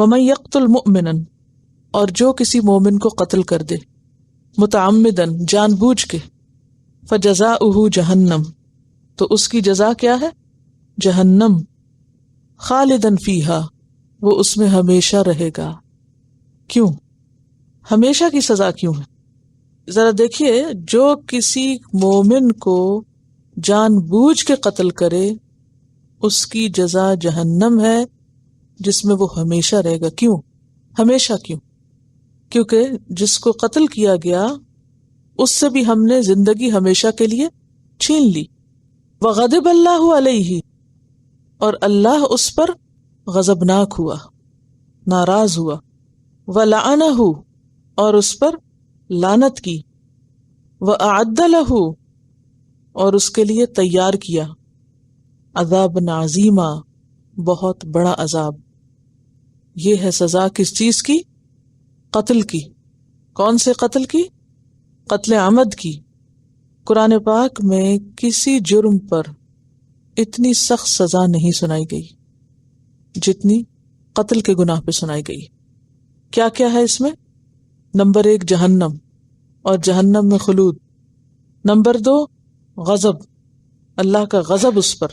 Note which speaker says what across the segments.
Speaker 1: ومن یقتل مؤمنا، اور جو کسی مومن کو قتل کر دے، متعمدن، جان بوجھ کے، فجزاؤہ جہنم، تو اس کی جزا کیا ہے؟ جہنم، خالدن فیہا، وہ اس میں ہمیشہ رہے گا۔ کیوں ہمیشہ کی سزا کیوں ہے؟ ذرا دیکھیے، جو کسی مومن کو جان بوجھ کے قتل کرے اس کی جزا جہنم ہے، جس میں وہ ہمیشہ رہے گا۔ کیوں ہمیشہ؟ کیونکہ جس کو قتل کیا گیا اس سے بھی ہم نے زندگی ہمیشہ کے لیے چھین لی۔ وغضب اللہ علیہ، اور اللہ اس پر غضبناک ہوا، ناراض ہوا۔ ولعنہ، اور اس پر لعنت کی۔ وأعد لہ، اور اس کے لیے تیار کیا، عذاب عظیما، بہت بڑا عذاب۔ یہ ہے سزا کس چیز کی؟ قتل کی۔ کون سے قتل کی؟ قتل عمد کی۔ قرآن پاک میں کسی جرم پر اتنی سخت سزا نہیں سنائی گئی جتنی قتل کے گناہ پہ سنائی گئی۔ کیا کیا ہے اس میں؟ نمبر 1 جہنم، اور جہنم میں خلود۔ نمبر 2 غضب، اللہ کا غضب اس پر،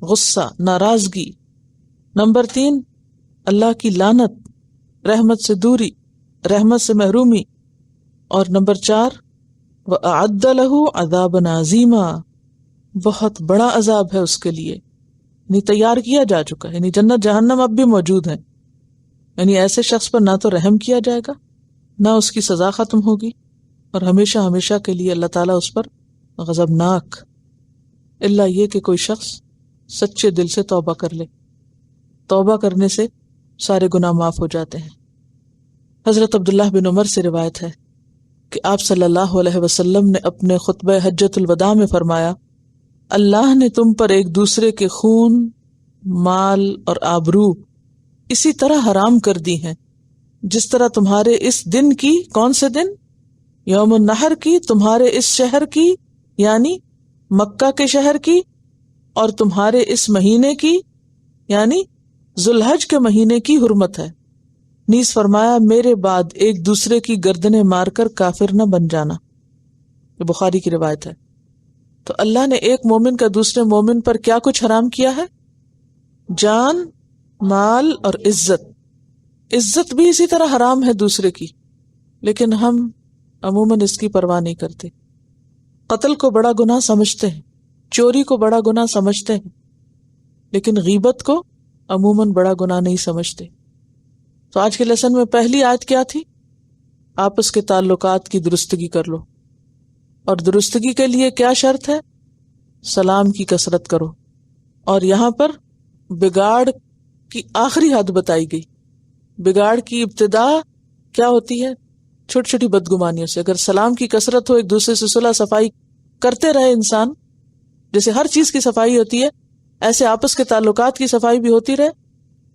Speaker 1: غصہ، ناراضگی۔ نمبر 3 اللہ کی لعنت، رحمت سے دوری، رحمت سے محرومی۔ اور نمبر 4 وَأَعَدَّ لَهُ عَذَابًا عَظِيمًا، بہت بڑا عذاب ہے اس کے لیے، یعنی تیار کیا جا چکا ہے۔ یعنی جنت جہنم اب بھی موجود ہیں، یعنی ایسے شخص پر نہ تو رحم کیا جائے گا، نہ اس کی سزا ختم ہوگی، اور ہمیشہ ہمیشہ کے لیے اللہ تعالیٰ اس پر غضبناک، الا یہ کہ کوئی شخص سچے دل سے توبہ کر لے۔ توبہ کرنے سے سارے گناہ معاف ہو جاتے ہیں۔ حضرت عبداللہ بن عمر سے روایت ہے کہ آپ صلی اللہ علیہ وسلم نے اپنے خطبہ حجۃ الوداع میں فرمایا، اللہ نے تم پر ایک دوسرے کے خون، مال اور آبرو اسی طرح حرام کر دی ہیں جس طرح تمہارے اس دن کی، کون سے دن؟ یوم النحر کی، تمہارے اس شہر کی یعنی مکہ کے شہر کی، اور تمہارے اس مہینے کی یعنی ذوالحج کے مہینے کی حرمت ہے۔ نیز فرمایا میرے بعد ایک دوسرے کی گردنیں مار کر کافر نہ بن جانا۔ یہ بخاری کی روایت ہے۔ تو اللہ نے ایک مومن کا دوسرے مومن پر کیا کچھ حرام کیا ہے؟ جان، مال اور عزت۔ عزت بھی اسی طرح حرام ہے دوسرے کی، لیکن ہم عموماً اس کی پرواہ نہیں کرتے۔ قتل کو بڑا گناہ سمجھتے ہیں، چوری کو بڑا گناہ سمجھتے ہیں، لیکن غیبت کو عموماً بڑا گناہ نہیں سمجھتے۔ تو آج کے لیسن میں پہلی آیت کیا تھی؟ آپس کے تعلقات کی درستگی کر لو، اور درستگی کے لیے کیا شرط ہے؟ سلام کی کثرت کرو۔ اور یہاں پر بگاڑ کی آخری حد بتائی گئی۔ بگاڑ کی ابتدا کیا ہوتی ہے؟ چھوٹی چھوٹی بدگمانیوں سے۔ اگر سلام کی کثرت ہو، ایک دوسرے سے صلح صفائی کرتے رہے انسان، جیسے ہر چیز کی صفائی ہوتی ہے ایسے آپس کے تعلقات کی صفائی بھی ہوتی رہے،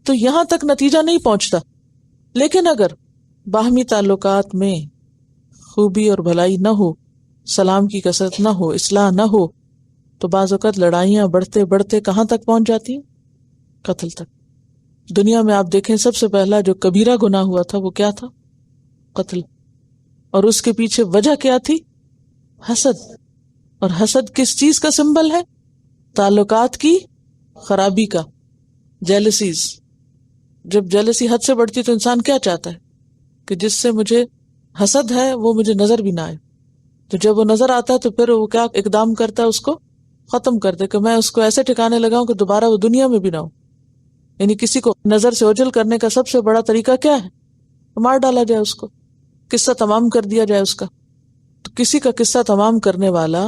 Speaker 1: تو یہاں تک نتیجہ نہیں پہنچتا۔ لیکن اگر باہمی تعلقات میں خوبی اور بھلائی نہ ہو، سلام کی کثرت نہ ہو، اصلاح نہ ہو، تو بعض اوقات لڑائیاں بڑھتے بڑھتے کہاں تک پہنچ جاتی ہیں؟ قتل تک۔ دنیا میں آپ دیکھیں سب سے پہلا جو کبیرہ گناہ ہوا تھا وہ کیا تھا؟ قتل۔ اور اس کے پیچھے وجہ کیا تھی؟ حسد۔ اور حسد کس چیز کا سمبل ہے؟ تعلقات کی خرابی کا، جیلسیز۔ جب جیلسی حد سے بڑھتی تو انسان کیا چاہتا ہے؟ کہ جس سے مجھے حسد ہے وہ مجھے نظر بھی نہ آئے۔ تو جب وہ نظر آتا ہے تو پھر وہ کیا اقدام کرتا ہے؟ اس کو ختم کر دے، کہ میں اس کو ایسے ٹھکانے لگاؤں کہ دوبارہ وہ دنیا میں بھی نہ ہو۔ یعنی کسی کو نظر سے اوجھل کرنے کا سب سے بڑا طریقہ کیا ہے؟ مار ڈالا جائے اس کو، قصہ تمام کر دیا جائے اس کا۔ تو کسی کا قصہ تمام کرنے والا،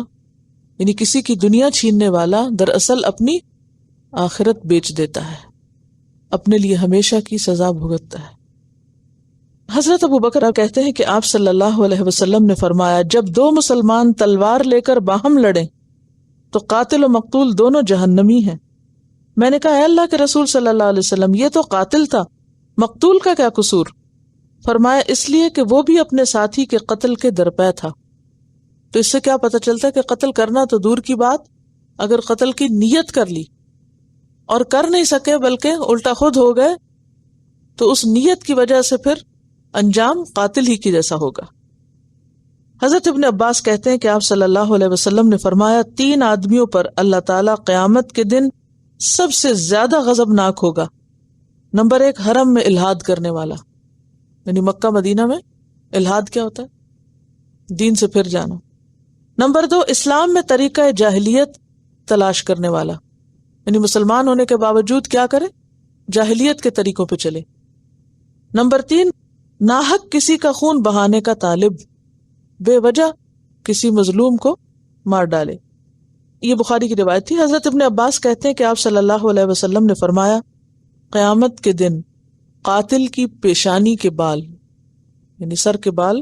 Speaker 1: یعنی کسی کی دنیا چھیننے والا، دراصل اپنی آخرت بیچ دیتا ہے، اپنے لیے ہمیشہ کی سزا بھگتتا ہے۔ حضرت ابو بکر کہتے ہیں کہ آپ صلی اللہ علیہ وسلم نے فرمایا، جب دو مسلمان تلوار لے کر باہم لڑیں تو قاتل و مقتول دونوں جہنمی ہیں۔ میں نے کہا اے اللہ کے رسول صلی اللہ علیہ وسلم، یہ تو قاتل تھا، مقتول کا کیا قصور؟ فرمایا اس لیے کہ وہ بھی اپنے ساتھی کے قتل کے درپے تھا۔ تو اس سے کیا پتہ چلتا ہے کہ قتل کرنا تو دور کی بات، اگر قتل کی نیت کر لی اور کر نہیں سکے بلکہ الٹا خود ہو گئے تو اس نیت کی وجہ سے پھر انجام قاتل ہی کی جیسا ہوگا۔ حضرت ابن عباس کہتے ہیں کہ آپ صلی اللہ علیہ وسلم نے فرمایا 3 آدمیوں پر اللہ تعالیٰ قیامت کے دن سب سے زیادہ غضبناک ہوگا۔ نمبر 1، حرم میں الحاد کرنے والا، یعنی مکہ مدینہ میں الحاد کیا ہوتا ہے؟ دین سے پھر جانا۔ نمبر 2، اسلام میں طریقہ جاہلیت تلاش کرنے والا، یعنی مسلمان ہونے کے باوجود کیا کرے؟ جاہلیت کے طریقوں پہ چلے۔ نمبر 3، ناحق کسی کا خون بہانے کا طالب، بے وجہ کسی مظلوم کو مار ڈالے۔ یہ بخاری کی روایت تھی۔ حضرت ابن عباس کہتے ہیں کہ آپ صلی اللہ علیہ وسلم نے فرمایا قیامت کے دن قاتل کی پیشانی کے بال، یعنی سر کے بال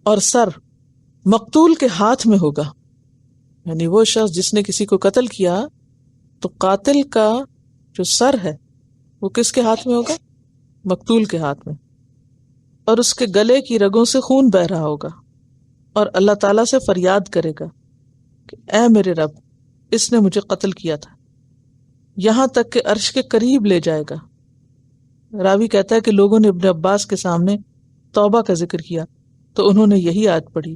Speaker 1: اور سر مقتول کے ہاتھ میں ہوگا، یعنی وہ شخص جس نے کسی کو قتل کیا تو قاتل کا جو سر ہے وہ کس کے ہاتھ میں ہوگا؟ مقتول کے ہاتھ میں، اور اس کے گلے کی رگوں سے خون بہہ رہا ہوگا، اور اللہ تعالیٰ سے فریاد کرے گا کہ اے میرے رب، اس نے مجھے قتل کیا تھا، یہاں تک کہ عرش کے قریب لے جائے گا۔ راوی کہتا ہے کہ لوگوں نے ابن عباس کے سامنے توبہ کا ذکر کیا تو انہوں نے یہی آیت پڑھی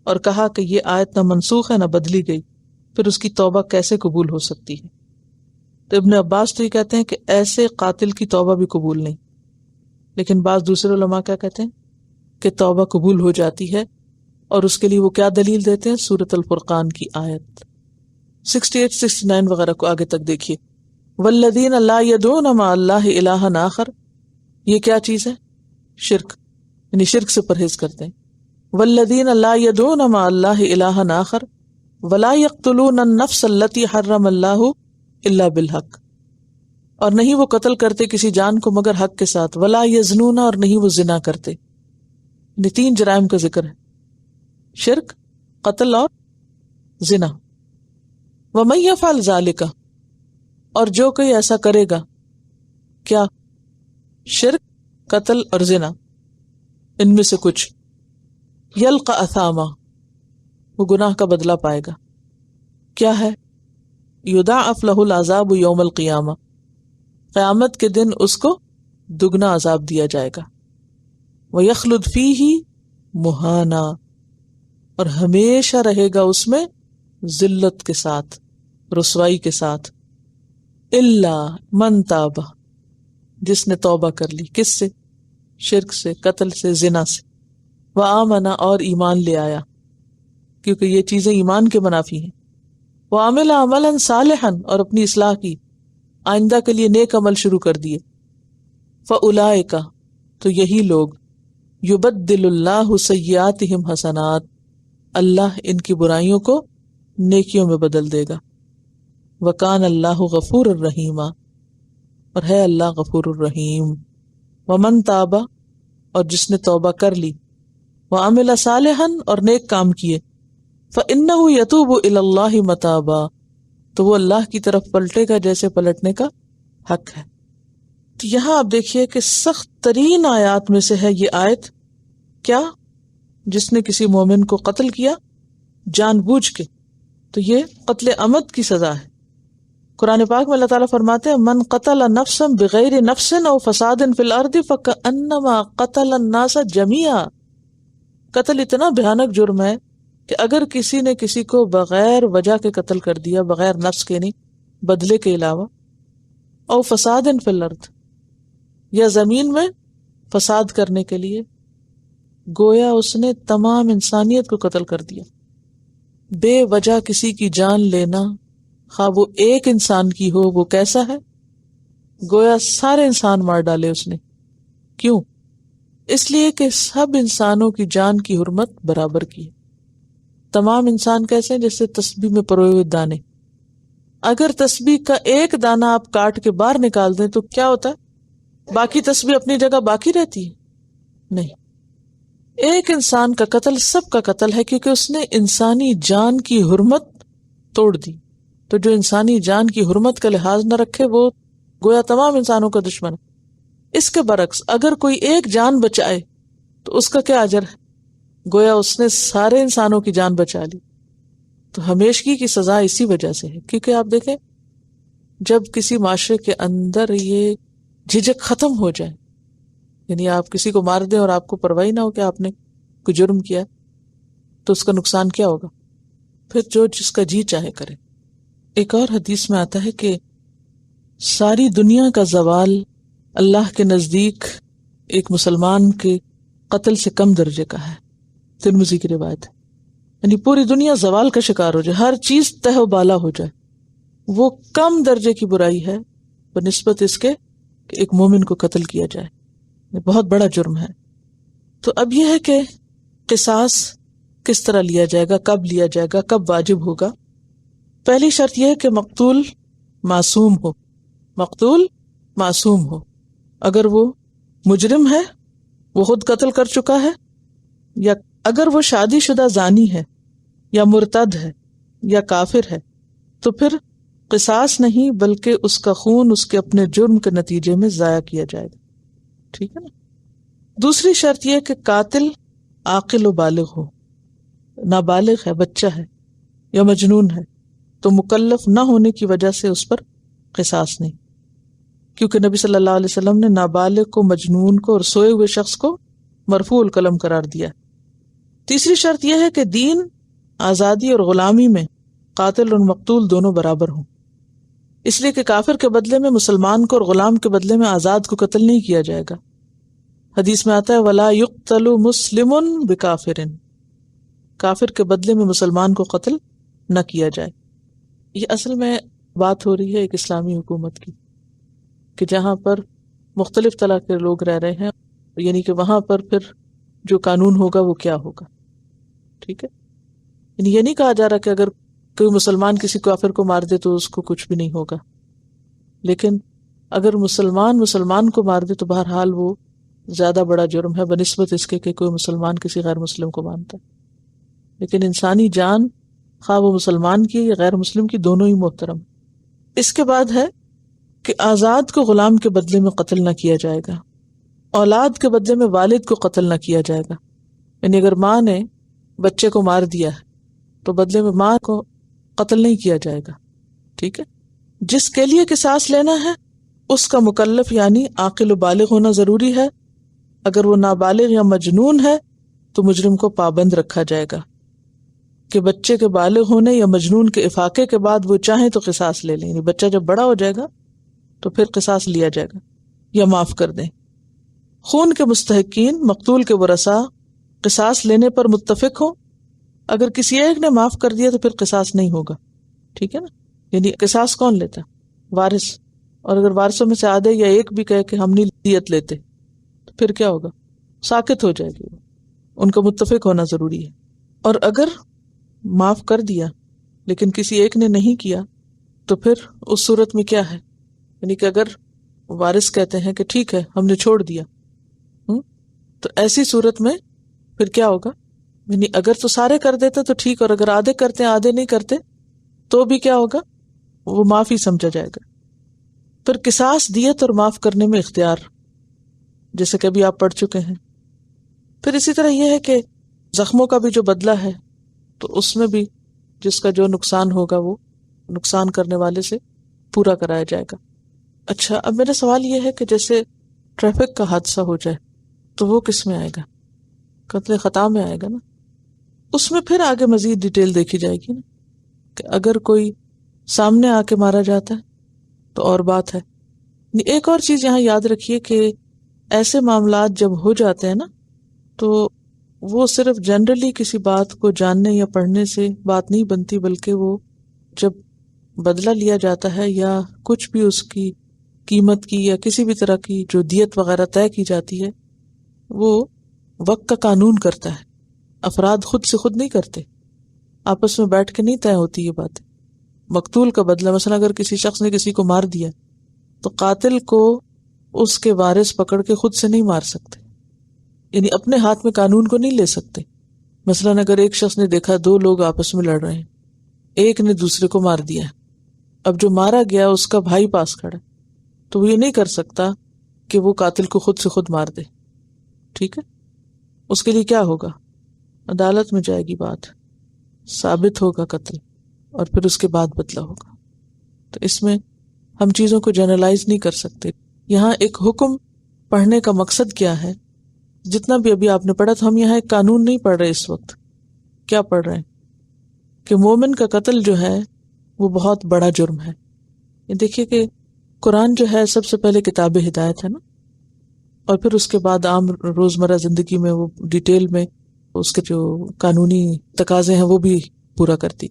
Speaker 1: اور کہا کہ یہ آیت نہ منسوخ ہے نہ بدلی گئی، پھر اس کی توبہ کیسے قبول ہو سکتی ہے؟ تو ابن عباس تو یہ کہتے ہیں کہ ایسے قاتل کی توبہ بھی قبول نہیں، لیکن بعض دوسرے علماء کیا کہتے ہیں کہ توبہ قبول ہو جاتی ہے، اور اس کے لیے وہ کیا دلیل دیتے ہیں؟ سورۃ الفرقان کی آیت 68 69 وغیرہ کو آگے تک دیکھیے۔ والذین لا یدعون مع اللہ الہا آخر، یہ کیا چیز ہے؟ شرک، یعنی شرک سے پرہیز کرتے ہیں۔ والذین لا یدعون مع اللہ الہا آخر ولا یقتلون النفس التی حرم اللہ الا بالحق، اور نہیں وہ قتل کرتے کسی جان کو مگر حق کے ساتھ، ولا یزنون، اور نہیں وہ زنا کرتے۔ یہ 3 جرائم کا ذکر ہے، شرک، قتل اور زنا۔ وَمَن يَفْعَلْ ذَلِكَ، اور جو کوئی ایسا کرے گا، کیا؟ شرک، قتل اور زنا، ان میں سے کچھ، یلقى اثاما، وہ گناہ کا بدلہ پائے گا۔ کیا ہے؟ یضاعف له العذاب یوم القیامہ، قیامت کے دن اس کو دگنا عذاب دیا جائے گا۔ وَيَخْلُدْ فِيهِ مُهَانًا، اور ہمیشہ رہے گا اس میں ذلت کے ساتھ، رسوائی کے ساتھ۔ الا من تاب، جس نے توبہ کر لی، کس سے؟ شرک سے، قتل سے، زنا سے۔ وآمن، اور ایمان لے آیا، کیونکہ یہ چیزیں ایمان کے منافی ہیں۔ وعمل عملا صالحا، اور اپنی اصلاح کی، آئندہ کے لیے نیک عمل شروع کر دیے۔ فاولئک، تو یہی لوگ، یبدل اللہ سیئاتہم حسنات، اللہ ان کی برائیوں کو نیکیوں میں بدل دے گا۔ وکان اللہ غفور الرحیم، اور ہے اللہ غفور الرحیم۔ ومن تاب، اور جس نے توبہ کر لی، وعمل صالحا، اور نیک کام کیے، فإنہ یتوب الی اللہ متابا، تو وہ اللہ کی طرف پلٹے گا جیسے پلٹنے کا حق ہے۔ تو یہاں آپ دیکھیے کہ سخت ترین آیات میں سے ہے یہ آیت، کیا؟ جس نے کسی مومن کو قتل کیا جان بوجھ کے، تو یہ قتل عمد کی سزا ہے۔ قرآن پاک میں اللہ تعالیٰ فرماتے ہیں من قتل نفسا بغیر نفس او فساد فی الارض فکأنما قتل الناس جميعا، قتل اتنا بھیانک جرم ہے کہ اگر کسی نے کسی کو بغیر وجہ کے قتل کر دیا، بغیر نفس کے نہیں، بدلے کے علاوہ، او فساد فی الارض، یا زمین میں فساد کرنے کے لیے، گویا اس نے تمام انسانیت کو قتل کر دیا۔ بے وجہ کسی کی جان لینا، خواہ وہ ایک انسان کی ہو، وہ کیسا ہے؟ گویا سارے انسان مار ڈالے اس نے۔ کیوں؟ اس لیے کہ سب انسانوں کی جان کی حرمت برابر کی ہے۔ تمام انسان کیسے ہیں؟ جیسے تسبیح میں پروئے ہوئے دانے، اگر تسبیح کا ایک دانہ آپ کاٹ کے باہر نکال دیں تو کیا ہوتا ہے؟ باقی تسبیح اپنی جگہ باقی رہتی ہے؟ نہیں، ایک انسان کا قتل سب کا قتل ہے، کیونکہ اس نے انسانی جان کی حرمت توڑ دی۔ تو جو انسانی جان کی حرمت کا لحاظ نہ رکھے وہ گویا تمام انسانوں کا دشمن ہے۔ اس کے برعکس اگر کوئی ایک جان بچائے تو اس کا کیا اجر ہے؟ گویا اس نے سارے انسانوں کی جان بچا لی۔ تو ہمیشگی کی سزا اسی وجہ سے ہے، کیونکہ آپ دیکھیں جب کسی معاشرے کے اندر یہ جھجک ختم ہو جائے. یعنی آپ کسی کو مار دیں اور آپ کو پرواہ نہ ہو کہ آپ نے کوئی جرم کیا تو اس کا نقصان کیا ہوگا. پھر جو جس کا جی چاہے کرے. ایک اور حدیث میں آتا ہے کہ ساری دنیا کا زوال اللہ کے نزدیک ایک مسلمان کے قتل سے کم درجے کا ہے. ترمذی کی روایت ہے. یعنی پوری دنیا زوال کا شکار ہو جائے، ہر چیز تہ و بالا ہو جائے، وہ کم درجے کی برائی ہے بنسبت اس کے کہ ایک مومن کو قتل کیا جائے. یہ بہت بڑا جرم ہے. تو اب یہ ہے کہ قصاص کس طرح لیا جائے گا، کب لیا جائے گا، کب واجب ہوگا. پہلی شرط یہ ہے کہ مقتول معصوم ہو. مقتول معصوم ہو. اگر وہ مجرم ہے، وہ خود قتل کر چکا ہے، یا اگر وہ شادی شدہ زانی ہے یا مرتد ہے یا کافر ہے تو پھر قصاص نہیں بلکہ اس کا خون اس کے اپنے جرم کے نتیجے میں ضائع کیا جائے گا. ٹھیک ہے نا. دوسری شرط یہ کہ قاتل عاقل و بالغ ہو. نابالغ ہے، بچہ ہے یا مجنون ہے تو مکلف نہ ہونے کی وجہ سے اس پر قصاص نہیں، کیونکہ نبی صلی اللہ علیہ وسلم نے نابالغ کو، مجنون کو اور سوئے ہوئے شخص کو مرفوع القلم قرار دیا. تیسری شرط یہ ہے کہ دین، آزادی اور غلامی میں قاتل اور مقتول دونوں برابر ہوں. اس لیے کہ کافر کے بدلے میں مسلمان کو اور غلام کے بدلے میں آزاد کو قتل نہیں کیا جائے گا. حدیث میں آتا ہے وَلَا يُقْتَلُ مُسْلِمٌ بِكَافِرٍ، کافر کے بدلے میں مسلمان کو قتل نہ کیا جائے. یہ اصل میں بات ہو رہی ہے ایک اسلامی حکومت کی کہ جہاں پر مختلف طرح کے لوگ رہ رہے ہیں، یعنی کہ وہاں پر پھر جو قانون ہوگا وہ کیا ہوگا. ٹھیک ہے. یعنی یہ نہیں کہا جا رہا کہ اگر کوئی مسلمان کسی کافر کو مار دے تو اس کو کچھ بھی نہیں ہوگا، لیکن اگر مسلمان کو مار دے تو بہرحال وہ زیادہ بڑا جرم ہے بنسبت اس کے کہ کوئی مسلمان کسی غیر مسلم کو مانتا ہے. لیکن انسانی جان، خواہ وہ مسلمان کی یا غیر مسلم کی، دونوں ہی محترم. اس کے بعد ہے کہ آزاد کو غلام کے بدلے میں قتل نہ کیا جائے گا. اولاد کے بدلے میں والد کو قتل نہ کیا جائے گا. یعنی اگر ماں نے بچے کو مار دیا ہے تو بدلے میں ماں کو قتل نہیں کیا جائے گا. ٹھیک ہے. جس کے لیے قصاص لینا ہے اس کا مکلف یعنی عاقل و بالغ ہونا ضروری ہے. اگر وہ نابالغ یا مجنون ہے تو مجرم کو پابند رکھا جائے گا کہ بچے کے بالغ ہونے یا مجنون کے افاقے کے بعد وہ چاہیں تو قصاص لے لیں. یعنی بچہ جب بڑا ہو جائے گا تو پھر قصاص لیا جائے گا یا معاف کر دیں. خون کے مستحقین، مقتول کے ورثاء قصاص لینے پر متفق ہوں. اگر کسی ایک نے معاف کر دیا تو پھر قصاص نہیں ہوگا. ٹھیک ہے نا. یعنی قصاص کون لیتا؟ وارث. اور اگر وارثوں میں سے آدھے یا ایک بھی کہے کہ ہم نہیں دیت لیتے تو پھر کیا ہوگا؟ ساکت ہو جائے گی. ان کا متفق ہونا ضروری ہے. اور اگر معاف کر دیا لیکن کسی ایک نے نہیں کیا تو پھر اس صورت میں کیا ہے؟ یعنی کہ اگر وارث کہتے ہیں کہ ٹھیک ہے ہم نے چھوڑ دیا، تو ایسی صورت میں پھر کیا ہوگا؟ یعنی اگر تو سارے کر دیتے تو ٹھیک، اور اگر آدھے کرتے ہیں آدھے نہیں کرتے تو بھی کیا ہوگا؟ وہ معافی سمجھا جائے گا. پھر قصاص، دیت اور معاف کرنے میں اختیار، جیسے کہ ابھی آپ پڑھ چکے ہیں. پھر اسی طرح یہ ہے کہ زخموں کا بھی جو بدلہ ہے تو اس میں بھی جس کا جو نقصان ہوگا وہ نقصان کرنے والے سے پورا کرایا جائے گا. اچھا، اب میرا سوال یہ ہے کہ جیسے ٹریفک کا حادثہ ہو جائے تو وہ کس میں آئے گا؟ قتل خطا میں آئے گا نا. اس میں پھر آگے مزید ڈیٹیل دیکھی جائے گی نا کہ اگر کوئی سامنے آ کے مارا جاتا ہے تو اور بات ہے. ایک اور چیز یہاں یاد رکھیے کہ ایسے معاملات جب ہو جاتے ہیں نا تو وہ صرف جنرلی کسی بات کو جاننے یا پڑھنے سے بات نہیں بنتی، بلکہ وہ جب بدلہ لیا جاتا ہے یا کچھ بھی اس کی قیمت کی یا کسی بھی طرح کی جو دیت وغیرہ طے کی جاتی ہے وہ وقت کا قانون کرتا ہے. افراد خود سے خود نہیں کرتے، آپس میں بیٹھ کے نہیں طے ہوتی یہ باتیں. مقتول کا بدلہ، مثلا اگر کسی شخص نے کسی کو مار دیا تو قاتل کو اس کے وارث پکڑ کے خود سے نہیں مار سکتے، یعنی اپنے ہاتھ میں قانون کو نہیں لے سکتے. مثلا اگر ایک شخص نے دیکھا دو لوگ آپس میں لڑ رہے ہیں، ایک نے دوسرے کو مار دیا، اب جو مارا گیا اس کا بھائی پاس کھڑا، تو وہ یہ نہیں کر سکتا کہ وہ قاتل کو خود سے خود مار دے. ٹھیک ہے. اس کے لیے کیا ہوگا؟ عدالت میں جائے گی بات، ثابت ہوگا قتل، اور پھر اس کے بعد بدلہ ہوگا. تو اس میں ہم چیزوں کو جنرلائز نہیں کر سکتے. یہاں ایک حکم پڑھنے کا مقصد کیا ہے؟ جتنا بھی ابھی آپ نے پڑھا تو ہم یہاں ایک قانون نہیں پڑھ رہے اس وقت. کیا پڑھ رہے ہیں؟ کہ مومن کا قتل جو ہے وہ بہت بڑا جرم ہے. یہ دیکھیے کہ قرآن جو ہے سب سے پہلے کتاب ہدایت ہے نا، اور پھر اس کے بعد عام روزمرہ زندگی میں وہ ڈیٹیل میں اس کے جو قانونی تقاضے ہیں وہ بھی پورا کرتی.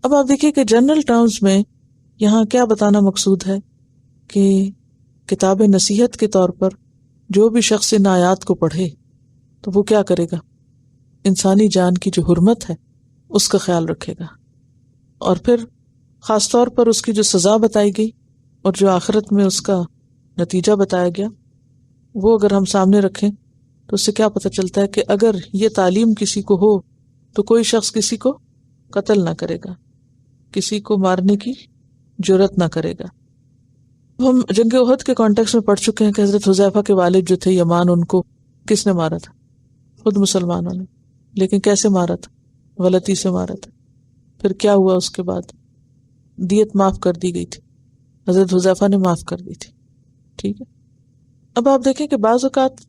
Speaker 1: اب آپ دیکھیے کہ جنرل ٹرمز میں یہاں کیا بتانا مقصود ہے کہ کتاب نصیحت کے طور پر جو بھی شخص ان آیات کو پڑھے تو وہ کیا کرے گا؟ انسانی جان کی جو حرمت ہے اس کا خیال رکھے گا. اور پھر خاص طور پر اس کی جو سزا بتائی گئی اور جو آخرت میں اس کا نتیجہ بتایا گیا وہ اگر ہم سامنے رکھیں تو اس سے کیا پتہ چلتا ہے کہ اگر یہ تعلیم کسی کو ہو تو کوئی شخص کسی کو قتل نہ کرے گا، کسی کو مارنے کی جرت نہ کرے گا. ہم جنگ احد کے کانٹیکس میں پڑھ چکے ہیں کہ حضرت حذیفہ کے والد جو تھے یمان، ان کو کس نے مارا تھا؟ خود مسلمانوں نے. لیکن کیسے مارا تھا؟ غلطی سے مارا تھا. پھر کیا ہوا اس کے بعد؟ دیت معاف کر دی گئی تھی، حضرت حذیفہ نے معاف کر دی تھی. ٹھیک ہے. اب آپ دیکھیں کہ بعض اوقات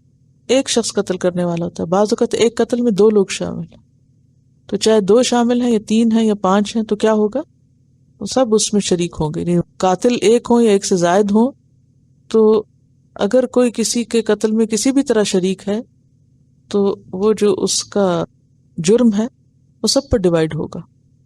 Speaker 1: ایک شخص قتل کرنے والا ہوتا ہے، بعض اوقات ایک قتل میں 2 لوگ شامل ہیں. تو چاہے 2 شامل ہیں یا 3 ہیں یا 5 ہیں تو کیا ہوگا؟ وہ سب اس میں شریک ہوں گے. یعنی قاتل ایک ہوں یا ایک سے زائد ہوں تو اگر کوئی کسی کے قتل میں کسی بھی طرح شریک ہے تو وہ جو اس کا جرم ہے وہ سب پر ڈیوائیڈ ہوگا.